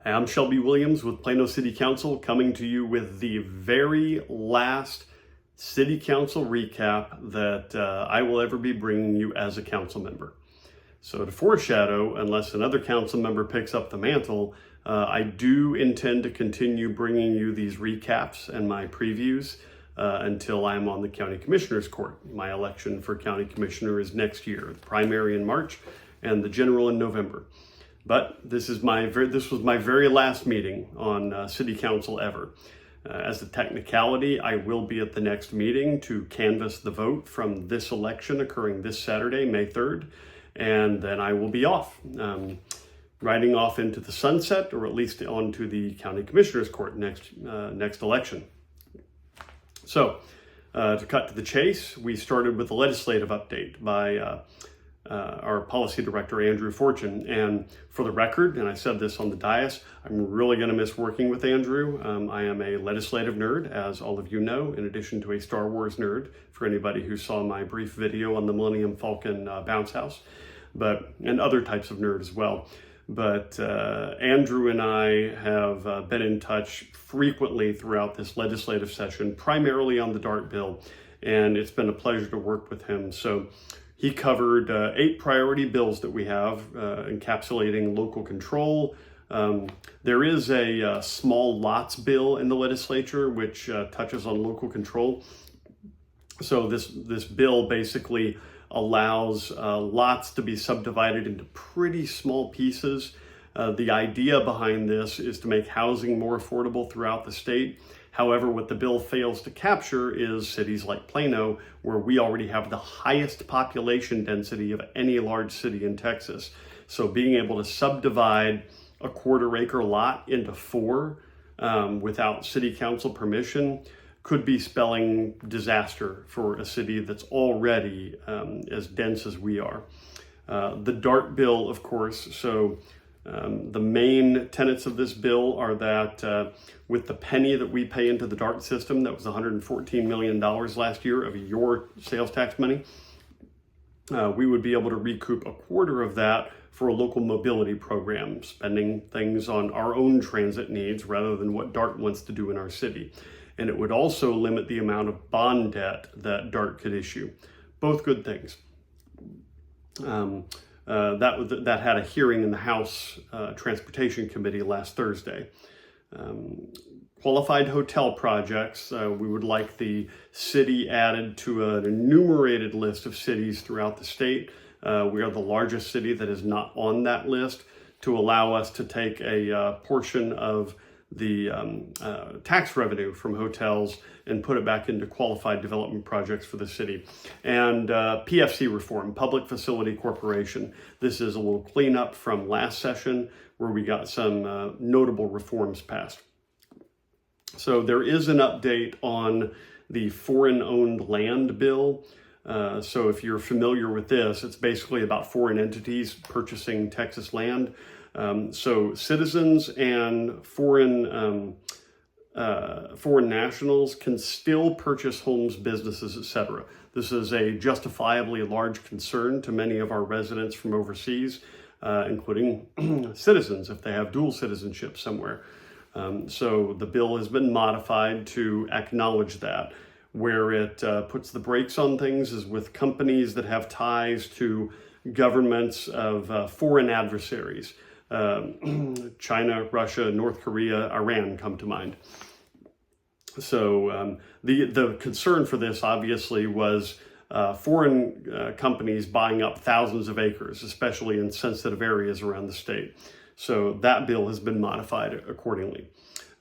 Hi, I'm Shelby Williams with Plano City Council, coming to you with the very last City Council recap that I will ever be bringing you as a council member. So to foreshadow, unless another council member picks up the mantle, I do intend to continue bringing you these recaps and my previews until I'm on the County Commissioner's Court. My election for County Commissioner is next year, the primary in March and the general in November. But this was my very last meeting on City Council ever. As a technicality, I will be at the next meeting to canvass the vote from this election occurring this Saturday, May 3rd, and then I will be off, riding off into the sunset, or at least onto the County Commissioner's Court next election. So, to cut to the chase, we started with a legislative update by our policy director, Andrew Fortune. And for the record, and I said this on the dais, I'm really going to miss working with Andrew. I am a legislative nerd, as all of you know, in addition to a Star Wars nerd, for anybody who saw my brief video on the Millennium Falcon bounce house, and other types of nerd as well. But Andrew and I have been in touch frequently throughout this legislative session, primarily on the DART bill, and it's been a pleasure to work with him. So he covered 8 priority bills that we have, encapsulating local control. There is a small lots bill in the legislature which touches on local control. So this bill basically allows lots to be subdivided into pretty small pieces. The idea behind this is to make housing more affordable throughout the state. However, what the bill fails to capture is cities like Plano, where we already have the highest population density of any large city in Texas. So being able to subdivide a quarter-acre lot into 4 without city council permission could be spelling disaster for a city that's already as dense as we are. The DART bill, of course, so the main tenets of this bill are that with the penny that we pay into the DART system, that was $114 million last year of your sales tax money, we would be able to recoup a quarter of that for a local mobility program, spending things on our own transit needs rather than what DART wants to do in our city. And it would also limit the amount of bond debt that DART could issue. Both good things. That had a hearing in the House Transportation Committee last Thursday. Qualified hotel projects, we would like the city added to an enumerated list of cities throughout the state. We are the largest city that is not on that list, to allow us to take a portion of the tax revenue from hotels and put it back into qualified development projects for the city. And PFC reform, Public Facility Corporation. This is a little cleanup from last session where we got some notable reforms passed. So there is an update on the foreign-owned land bill. So if you're familiar with this, it's basically about foreign entities purchasing Texas land. So citizens and foreign nationals can still purchase homes, businesses, etc. This is a justifiably large concern to many of our residents from overseas, including citizens if they have dual citizenship somewhere. So the bill has been modified to acknowledge that. Where it puts the brakes on things is with companies that have ties to governments of foreign adversaries. China, Russia, North Korea, Iran come to mind. So the concern for this obviously was foreign companies buying up thousands of acres, especially in sensitive areas around the state. So that bill has been modified accordingly.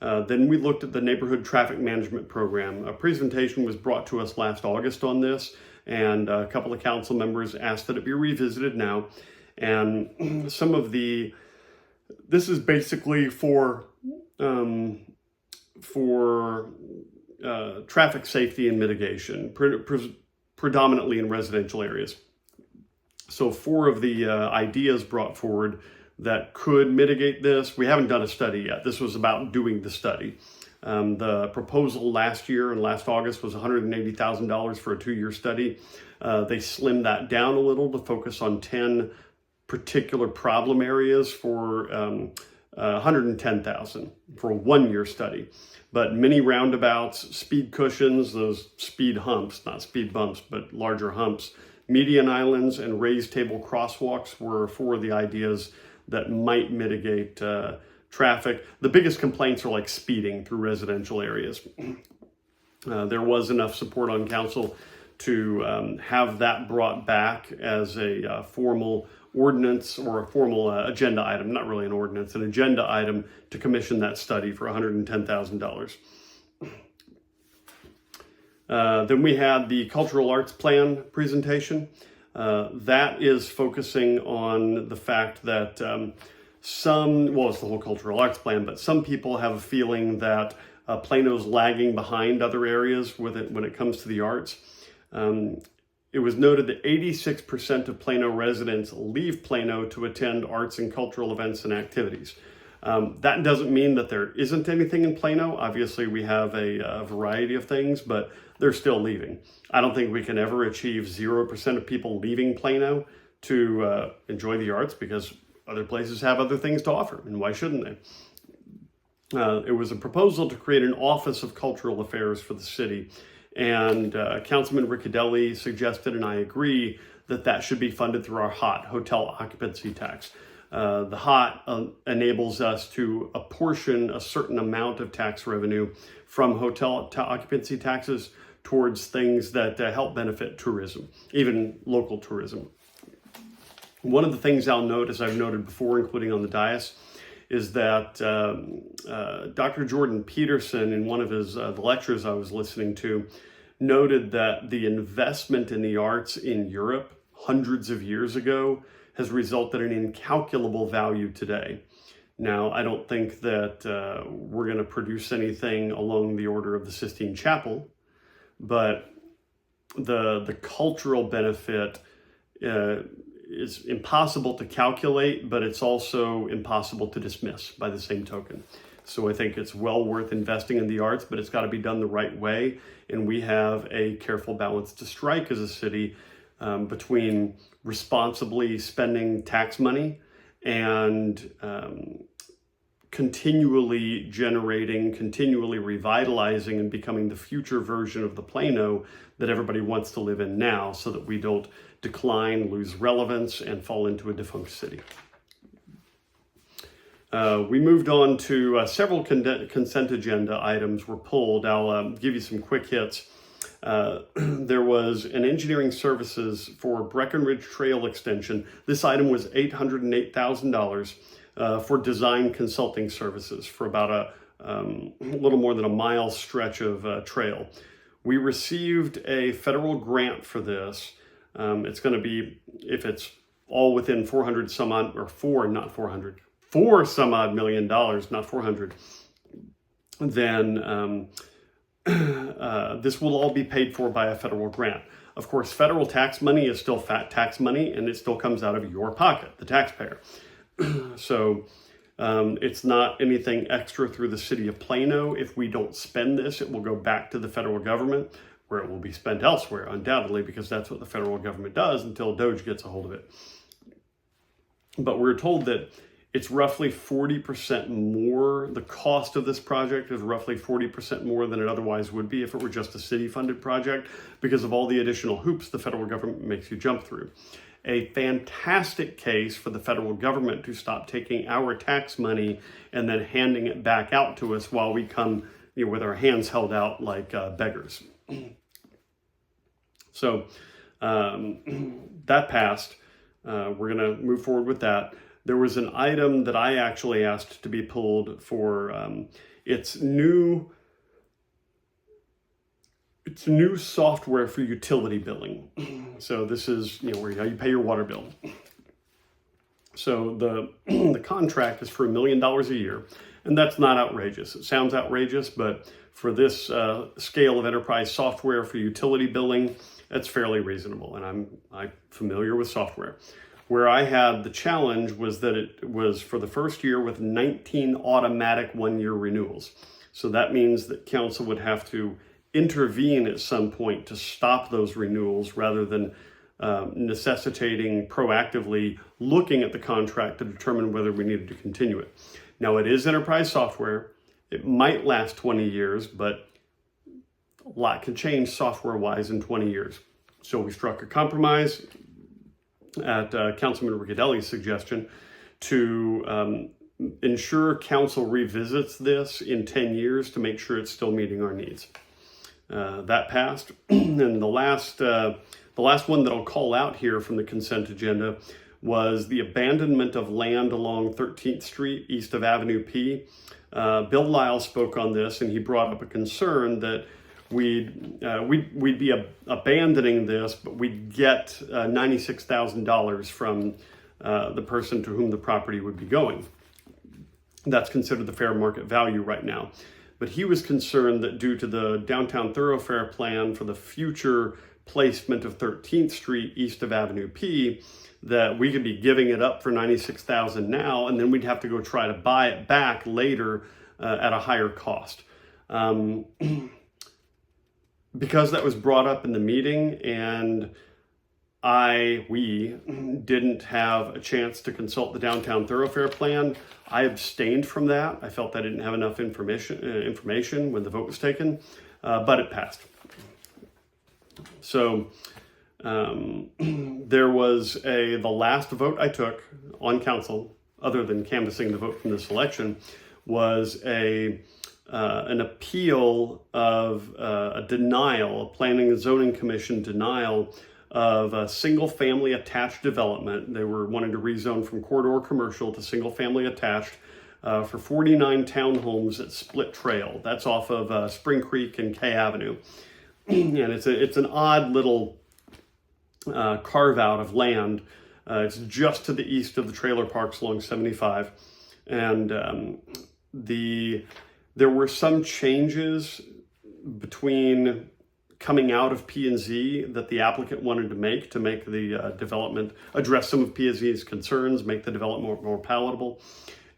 Then we looked at the neighborhood traffic management program. A presentation was brought to us last August on this, and a couple of council members asked that it be revisited now. And this is basically for traffic safety and mitigation, predominantly in residential areas. So 4 of the ideas brought forward that could mitigate this. We haven't done a study yet. This was about doing the study. The proposal last year and last August was $180,000 for a 2-year study. They slimmed that down a little to focus on 10 particular problem areas for $110,000 for a 1-year study. But many roundabouts, speed cushions, those speed humps, not speed bumps, but larger humps, median islands, and raised table crosswalks were 4 of the ideas that might mitigate traffic. The biggest complaints are like speeding through residential areas. There was enough support on council to have that brought back as a formal ordinance or a formal agenda item, not really an ordinance, an agenda item to commission that study for $110,000. Then we had the Cultural Arts Plan presentation. That is focusing on the fact that it's the whole Cultural Arts Plan, but some people have a feeling that Plano's lagging behind other areas with it when it comes to the arts. It was noted that 86% of Plano residents leave Plano to attend arts and cultural events and activities. That doesn't mean that there isn't anything in Plano. Obviously, we have a variety of things, but they're still leaving. I don't think we can ever achieve 0% of people leaving Plano to enjoy the arts, because other places have other things to offer, and why shouldn't they? It was a proposal to create an Office of Cultural Affairs for the city. And Councilman Riccadelli suggested, and I agree, that should be funded through our HOT, Hotel Occupancy Tax. The HOT enables us to apportion a certain amount of tax revenue from hotel occupancy taxes towards things that help benefit tourism, even local tourism. One of the things I'll note, as I've noted before, including on the dais, is that Dr. Jordan Peterson, in one of his the lectures I was listening to, noted that the investment in the arts in Europe hundreds of years ago has resulted in incalculable value today. Now, I don't think that we're going to produce anything along the order of the Sistine Chapel, but the cultural benefit is impossible to calculate, but it's also impossible to dismiss by the same token. So I think it's well worth investing in the arts, but it's got to be done the right way. And we have a careful balance to strike as a city between responsibly spending tax money and continually generating, continually revitalizing and becoming the future version of the Plano that everybody wants to live in now, so that we don't decline, lose relevance, and fall into a defunct city. We moved on to several consent agenda items were pulled. I'll give you some quick hits. There was an engineering services for Breckinridge Trail extension. This item was $808,000 for design consulting services for about a little more than a mile stretch of trail. We received a federal grant for this. It's going to be, if it's all within 400 some odd, or $4 some odd million, not 400, then this will all be paid for by a federal grant. Of course, federal tax money is still fat tax money, and it still comes out of your pocket, the taxpayer. So it's not anything extra through the city of Plano. If we don't spend this, it will go back to the federal government, where it will be spent elsewhere, undoubtedly, because that's what the federal government does until DOJ gets a hold of it. But we're told that it's roughly 40% more. The cost of this project is roughly 40% more than it otherwise would be if it were just a city-funded project, because of all the additional hoops the federal government makes you jump through. A fantastic case for the federal government to stop taking our tax money and then handing it back out to us while we come with our hands held out like beggars. So that passed. We're going to move forward with that. There was an item that I actually asked to be pulled for its new software for utility billing. So this is where you pay your water bill. So the contract is for $1 million a year, and that's not outrageous. It sounds outrageous, but for this scale of enterprise software for utility billing, that's fairly reasonable, and I'm familiar with software. Where I had the challenge was that it was for the first year with 19 automatic one-year renewals. So that means that council would have to intervene at some point to stop those renewals, rather than necessitating proactively looking at the contract to determine whether we needed to continue it. Now, it is enterprise software. It might last 20 years, but a lot can change software-wise in 20 years. So we struck a compromise at Councilman Riccadelli's suggestion to ensure council revisits this in 10 years to make sure it's still meeting our needs. That passed. And the last one that I'll call out here from the consent agenda was the abandonment of land along 13th Street east of Avenue P. Bill Lyle spoke on this, and he brought up a concern that we'd be abandoning this, but we'd get $96,000 from the person to whom the property would be going. That's considered the fair market value right now. But he was concerned that due to the downtown thoroughfare plan for the future placement of 13th Street east of Avenue P, that we could be giving it up for $96,000 now, and then we'd have to go try to buy it back later at a higher cost. Because that was brought up in the meeting, and we didn't have a chance to consult the downtown thoroughfare plan, I abstained from that. I felt I didn't have enough information when the vote was taken, but it passed. So there was the last vote I took on council, other than canvassing the vote from this election, was an appeal of a denial, a Planning and Zoning Commission denial of a single-family attached development. They were wanting to rezone from corridor commercial to single-family attached for 49 townhomes at Split Trail. That's off of Spring Creek and K Avenue. And it's an odd little carve-out of land. It's just to the east of the trailer parks along 75. And there were some changes between coming out of P&Z that the applicant wanted to make the development, address some of P&Z's concerns, make the development more palatable.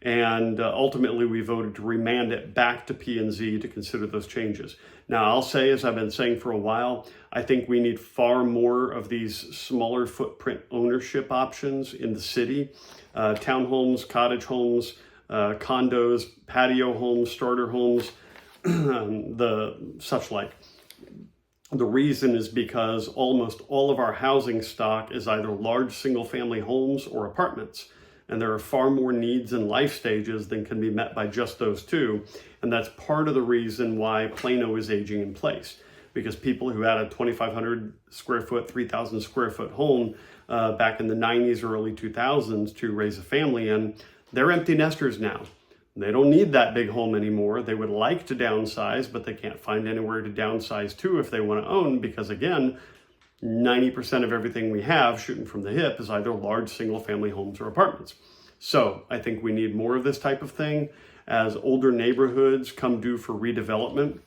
And ultimately we voted to remand it back to P&Z to consider those changes. Now I'll say, as I've been saying for a while, I think we need far more of these smaller footprint ownership options in the city. Townhomes, cottage homes, condos, patio homes, starter homes, the such like. The reason is because almost all of our housing stock is either large single-family homes or apartments. And there are far more needs and life stages than can be met by just those two. And that's part of the reason why Plano is aging in place. Because people who had a 2,500 square foot, 3,000 square foot home back in the 90s or early 2000s to raise a family in, they're empty nesters now. They don't need that big home anymore. They would like to downsize, but they can't find anywhere to downsize to if they want to own, because again, 90% of everything we have shooting from the hip is either large single-family homes or apartments. So I think we need more of this type of thing. As older neighborhoods come due for redevelopment,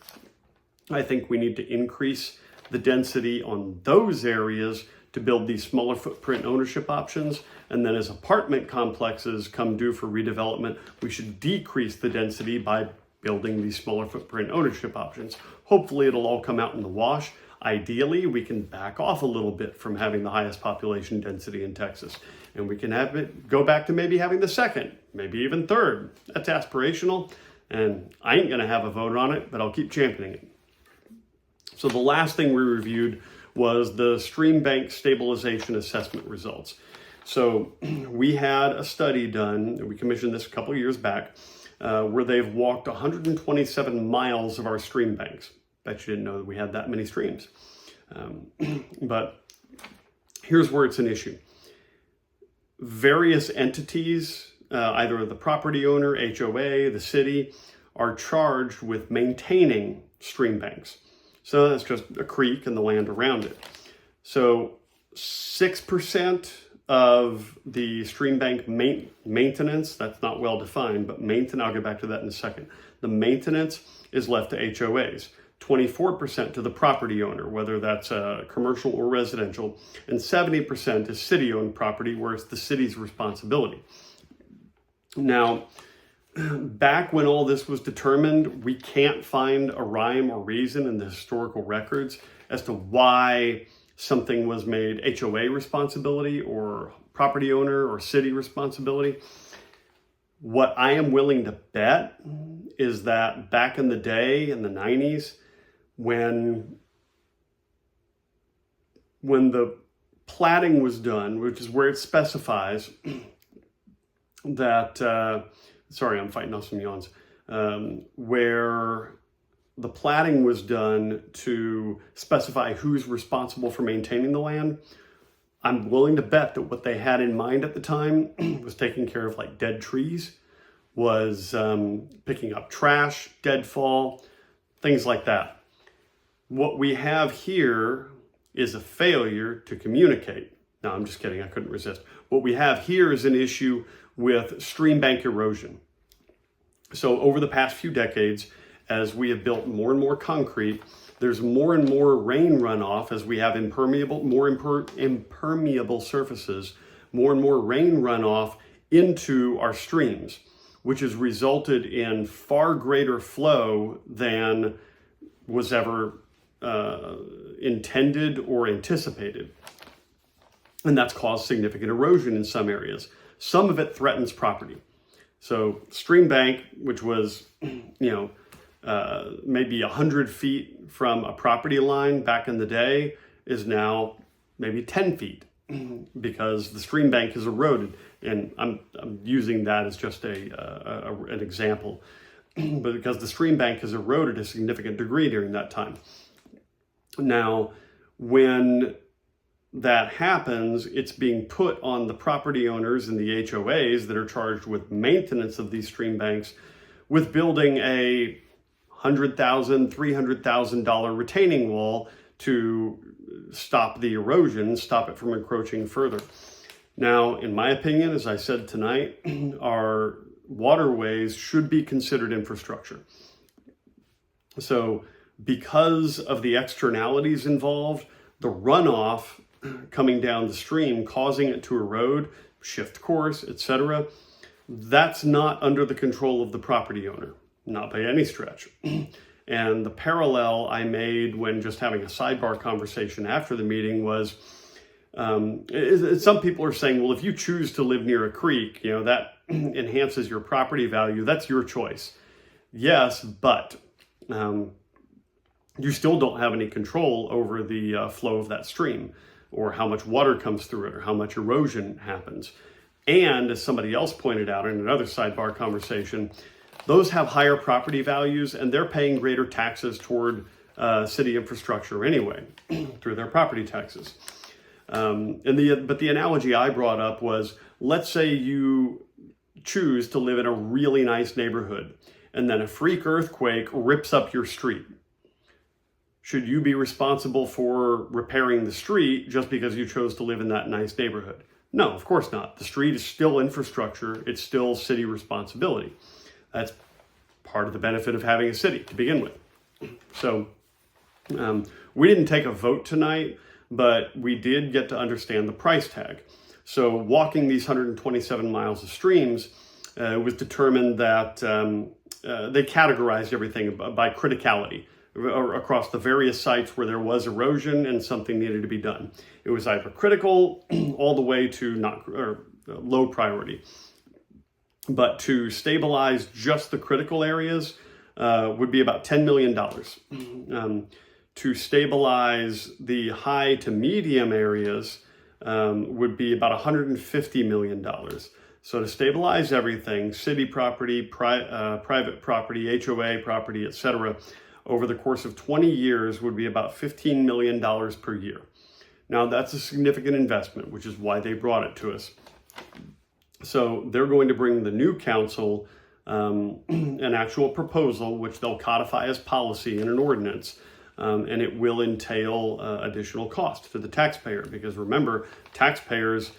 I think we need to increase the density on those areas to build these smaller footprint ownership options. And then as apartment complexes come due for redevelopment, we should decrease the density by building these smaller footprint ownership options. Hopefully it'll all come out in the wash. Ideally, we can back off a little bit from having the highest population density in Texas. And we can have it go back to maybe having the second, maybe even third. That's aspirational. And I ain't gonna have a vote on it, but I'll keep championing it. So the last thing we reviewed was the Streambank stabilization assessment results. So we had a study done, we commissioned this a couple of years back, where they've walked 127 miles of our stream banks. Bet you didn't know that we had that many streams. But here's where it's an issue. Various entities, either the property owner, HOA, the city, are charged with maintaining stream banks. So that's just a creek and the land around it. So 6% of the stream bank maintenance, that's not well defined, but maintenance, I'll get back to that in a second. The maintenance is left to HOAs. 24% to the property owner, whether that's commercial or residential, and 70% is city-owned property, where it's the city's responsibility. Now, back when all this was determined, we can't find a rhyme or reason in the historical records as to why something was made HOA responsibility or property owner or city responsibility. What I am willing to bet is that back in the day, in the 90s, when the platting was done, which is where it specifies that, sorry, I'm fighting off some yawns, where the platting was done to specify who's responsible for maintaining the land, I'm willing to bet that what they had in mind at the time was taking care of like dead trees, was picking up trash, deadfall, things like that. What we have here is a failure to communicate. No, I'm just kidding, I couldn't resist. What we have here is an issue with streambank erosion. So over the past few decades, as we have built more and more concrete, there's more and more rain runoff as we have impermeable surfaces, more and more rain runoff into our streams, which has resulted in far greater flow than was ever intended or anticipated. And that's caused significant erosion in some areas. Some of it threatens property. So Streambank, which was, maybe 100 feet from a property line back in the day, is now maybe 10 feet because the stream bank has eroded. And I'm using that as just an example, but because the stream bank has eroded a significant degree during that time. Now, when that happens, it's being put on the property owners and the HOAs that are charged with maintenance of these stream banks with building a $100,000, $300,000 retaining wall to stop the erosion, stop it from encroaching further. Now, in my opinion, as I said tonight, our waterways should be considered infrastructure. So because of the externalities involved, the runoff coming down the stream, causing it to erode, shift course, etc., that's not under the control of the property owner, not by any stretch. And the parallel I made when just having a sidebar conversation after the meeting was, some people are saying, well, if you choose to live near a creek, that enhances your property value. That's your choice. Yes, but you still don't have any control over the flow of that stream, or how much water comes through it, or how much erosion happens. And as somebody else pointed out in another sidebar conversation, those have higher property values and they're paying greater taxes toward city infrastructure anyway through their property taxes. But the analogy I brought up was, let's say you choose to live in a really nice neighborhood and then a freak earthquake rips up your street. Should you be responsible for repairing the street just because you chose to live in that nice neighborhood? No, of course not. The street is still infrastructure. It's still city responsibility. That's part of the benefit of having a city to begin with. So we didn't take a vote tonight, but we did get to understand the price tag. So walking these 127 miles of streams, it was determined that they categorized everything by criticality across the various sites where there was erosion and something needed to be done. It was either critical all the way to low priority. But to stabilize just the critical areas would be about $10 million. To stabilize the high to medium areas would be about $150 million. So to stabilize everything, city property, private property, HOA property, etc., over the course of 20 years would be about $15 million per year. Now that's a significant investment, which is why they brought it to us. So they're going to bring the new council an actual proposal, which they'll codify as policy in an ordinance, and it will entail additional cost to the taxpayer, because remember, taxpayers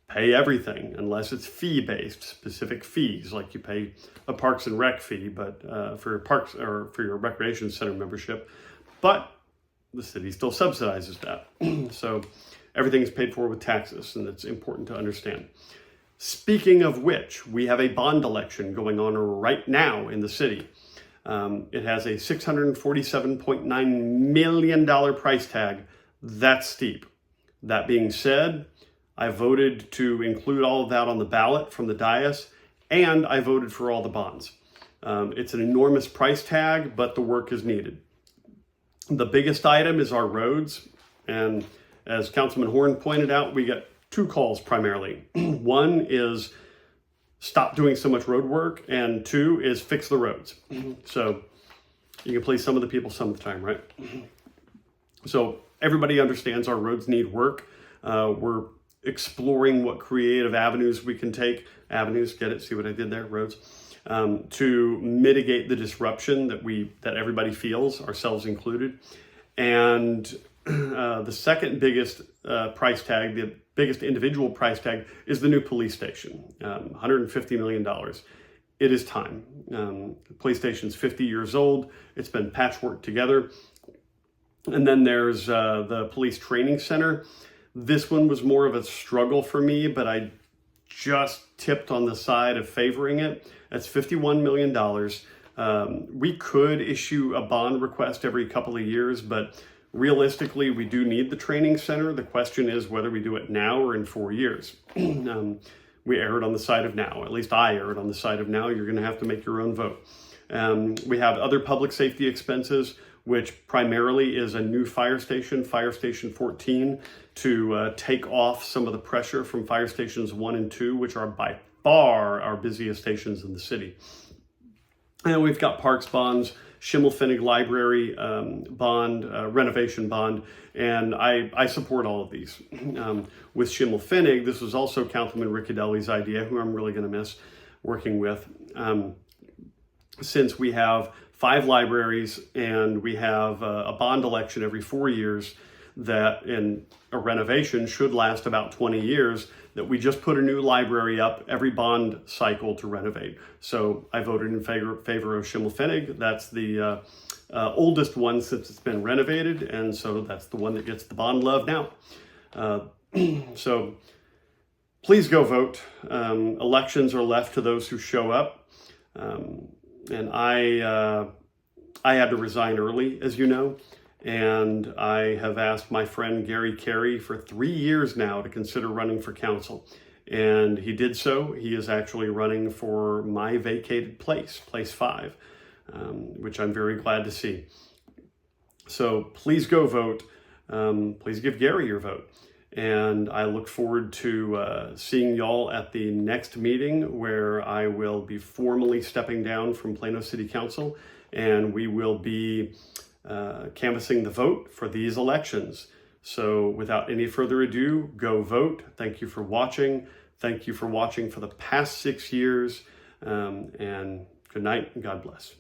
pay everything unless it's fee-based, specific fees, like you pay a Parks and Rec fee, but for parks or for your recreation center membership, but the city still subsidizes that. So everything is paid for with taxes, and it's important to understand. Speaking of which, we have a bond election going on right now in the city. It has a $647.9 million price tag. That's steep. That being said, I voted to include all of that on the ballot from the dais, and I voted for all the bonds. It's an enormous price tag, but the work is needed. The biggest item is our roads. And as Councilman Horn pointed out, we get two calls primarily. One is stop doing so much road work, and two is fix the roads. So you can please some of the people some of the time, right? So everybody understands our roads need work. We're exploring what creative avenues we can take. Avenues, get it? See what I did there? Roads. To mitigate the disruption that everybody feels, ourselves included. And the second biggest price tag, the biggest individual price tag, is the new police station, $150 million. It is time. The police station's 50 years old. It's been patchworked together. And then there's the police training center. This one was more of a struggle for me, but I just tipped on the side of favoring it. That's $51 million. We could issue a bond request every couple of years, but realistically, we do need the training center. The question is whether we do it now or in 4 years. We erred on the side of now. At least I erred on the side of now. You're going to have to make your own vote. We have other public safety expenses, which primarily is a new fire station 14, to take off some of the pressure from fire stations 1 and 2, which are by far our busiest stations in the city. And we've got parks bonds, Schimmelfinnig Library bond, renovation bond, and I support all of these. With Schimmelfinnig, this was also Councilman Riccadelli's idea, who I'm really going to miss working with, since we have 5 libraries and we have a bond election every 4 years, that in a renovation should last about 20 years, that we just put a new library up every bond cycle to renovate. So I voted in favor of Schimmelfinnig. That's the oldest one since it's been renovated, and so that's the one that gets the bond love now. So please go vote. Elections are left to those who show up. And I had to resign early, as you know, and I have asked my friend Gary Carey for 3 years now to consider running for council. And he did so. He is actually running for my vacated place 5, which I'm very glad to see. So please go vote. Please give Gary your vote. And I look forward to seeing y'all at the next meeting, where I will be formally stepping down from Plano City Council, and we will be canvassing the vote for these elections. So without any further ado, go vote. Thank you for watching. Thank you for watching for the past 6 years. And good night and God bless.